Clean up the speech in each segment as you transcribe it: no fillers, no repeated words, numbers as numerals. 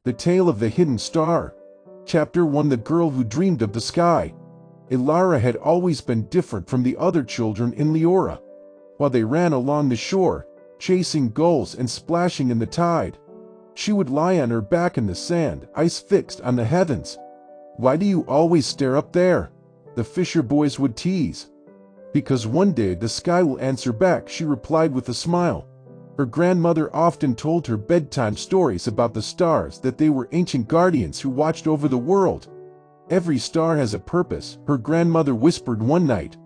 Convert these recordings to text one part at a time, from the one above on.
The Tale of the Hidden Star. Chapter 1. The Girl Who Dreamed of the Sky. Elara had always been different from the other children in Leora. While they ran along the shore, chasing gulls and splashing in the tide, she would lie on her back in the sand, eyes fixed on the heavens. "Why do you always stare up there?" the fisher boys would tease. "Because one day the sky will answer back," she replied with a smile. Her grandmother often told her bedtime stories about the stars, that they were ancient guardians who watched over the world. "Every star has a purpose," her grandmother whispered one night.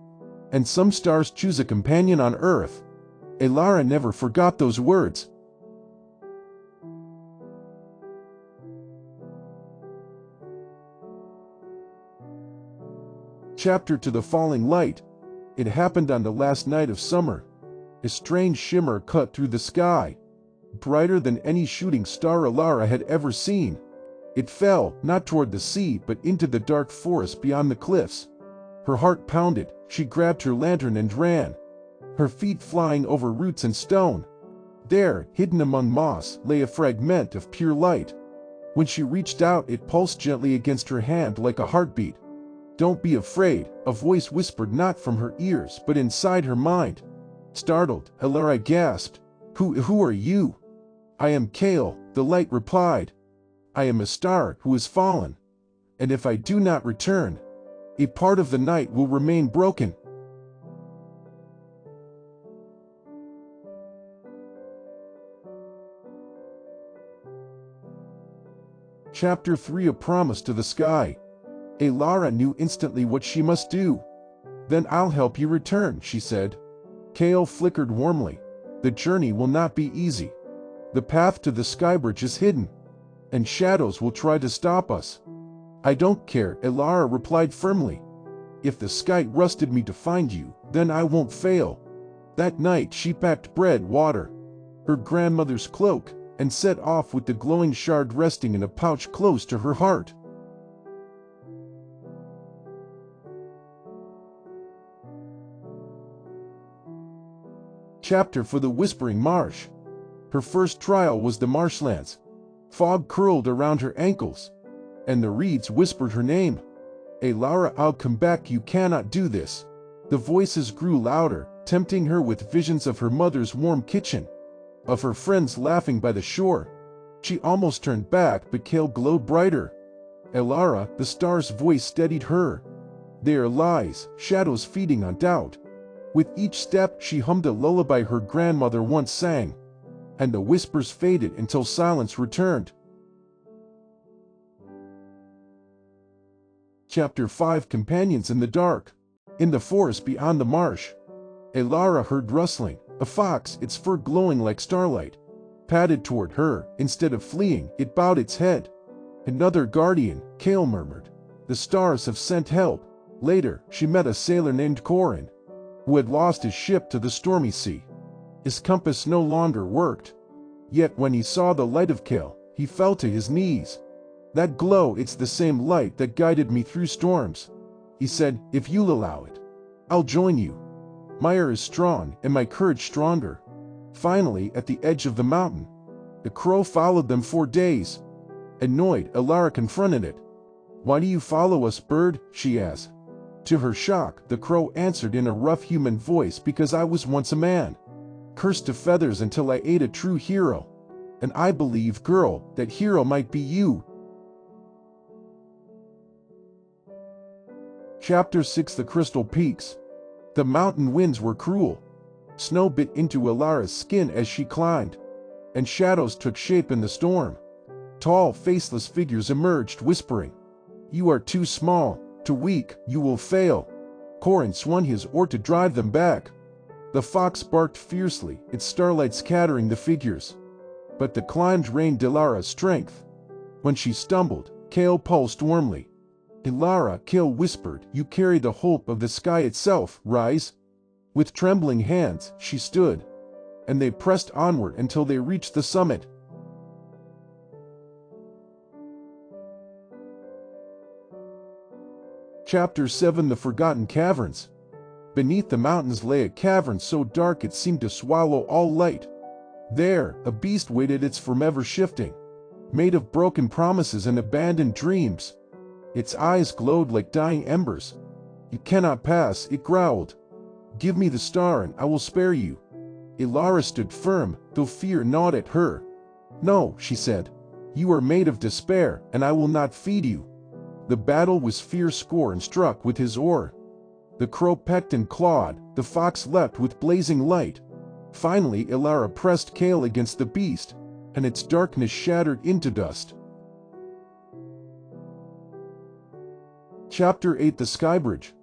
"And some stars choose a companion on Earth." Elara never forgot those words. Chapter to the Falling Light. It happened on the last night of summer. A strange shimmer cut through the sky, brighter than any shooting star Elara had ever seen. It fell, not toward the sea, but into the dark forest beyond the cliffs. Her heart pounded. She grabbed her lantern and ran, her feet flying over roots and stone. There, hidden among moss, lay a fragment of pure light. When she reached out, it pulsed gently against her hand like a heartbeat. "Don't be afraid," a voice whispered, not from her ears but inside her mind. Startled, Elara gasped, Who are you?" "I am Kale," the light replied. "I am a star who has fallen. And if I do not return, a part of the night will remain broken." Chapter 3. A Promise to the Sky. Elara knew instantly what she must do. "Then I'll help you return," she said. Kale flickered warmly. "The journey will not be easy. The path to the skybridge is hidden, and shadows will try to stop us." "I don't care," Elara replied firmly. "If the sky rusted me to find you, then I won't fail." That night she packed bread, water, her grandmother's cloak, and set off with the glowing shard resting in a pouch close to her heart. Chapter for the Whispering Marsh. Her first trial was the marshlands. Fog curled around her ankles, and the reeds whispered her name. "Elara, I'll come back, you cannot do this." The voices grew louder, tempting her with visions of her mother's warm kitchen, of her friends laughing by the shore. She almost turned back, but Kale glowed brighter. "Elara," the star's voice steadied her. "They are lies, shadows feeding on doubt." With each step she hummed a lullaby her grandmother once sang, and the whispers faded until silence returned. Chapter 5. Companions in the Dark. In the forest beyond the marsh, Elara heard rustling. A fox, its fur glowing like starlight, padded toward her. Instead of fleeing, it bowed its head. "Another guardian," Kale murmured. "The stars have sent help." Later, she met a sailor named Corin, who had lost his ship to the stormy sea. His compass no longer worked. Yet when he saw the light of Kale, he fell to his knees. "That glow, it's the same light that guided me through storms," he said. "If you'll allow it, I'll join you. Myre is strong, and my courage stronger." Finally, at the edge of the mountain, the crow followed them for days. Annoyed, Elara confronted it. "Why do you follow us, bird?" she asked. To her shock, the crow answered in a rough human voice, "Because I was once a man, cursed to feathers until I ate a true hero. And I believe, girl, that hero might be you." Chapter 6. The Crystal Peaks. The mountain winds were cruel. Snow bit into Elara's skin as she climbed, and shadows took shape in the storm. Tall, faceless figures emerged, whispering, "You are too small, too weak, you will fail." Corin swung his oar to drive them back. The fox barked fiercely, its starlight scattering the figures. But the climb drained Elara's strength. When she stumbled, Kale pulsed warmly. "Elara," Kale whispered, "you carry the hope of the sky itself. Rise." With trembling hands, she stood, and they pressed onward until they reached the summit. Chapter 7. The Forgotten Caverns. Beneath the mountains lay a cavern so dark it seemed to swallow all light. There, a beast waited, its form ever shifting. made of broken promises and abandoned dreams. Its eyes glowed like dying embers. "You cannot pass," it growled. "Give me the star and I will spare you." Elara stood firm, though fear gnawed at her. "No," she said. "You are made of despair, and I will not feed you." The battle was fierce. Scorn struck with his oar. The crow pecked and clawed, the fox leapt with blazing light. Finally Elara pressed Kale against the beast, and its darkness shattered into dust. Chapter 8: The Skybridge.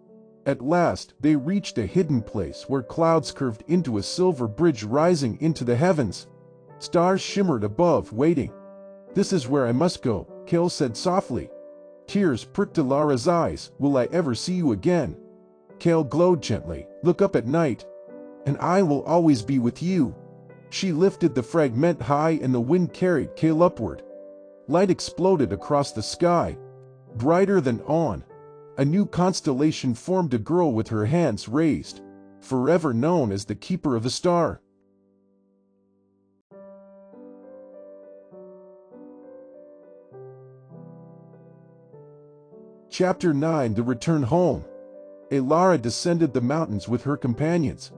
At last, they reached a hidden place where clouds curved into a silver bridge rising into the heavens. Stars shimmered above, waiting. "This is where I must go," Kale said softly. Tears pricked Elara's eyes. "Will I ever see you again?" Kale glowed gently. "Look up at night, and I will always be with you." She lifted the fragment high and the wind carried Kale upward. Light exploded across the sky, brighter than dawn. A new constellation formed, a girl with her hands raised, forever known as the Keeper of the Star. Chapter 9: The Return Home. Elara descended the mountains with her companions.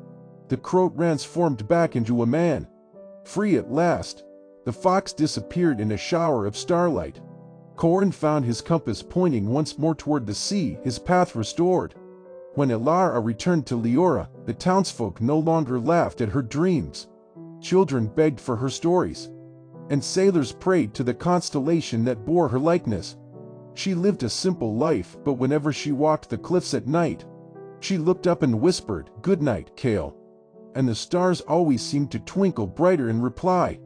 The crow transformed back into a man. Free at last, the fox disappeared in a shower of starlight. Corin found his compass pointing once more toward the sea, his path restored. When Elara returned to Leora, the townsfolk no longer laughed at her dreams. Children begged for her stories, and sailors prayed to the constellation that bore her likeness. She lived a simple life, but whenever she walked the cliffs at night, she looked up and whispered, "Good night, Kale." And the stars always seemed to twinkle brighter in reply.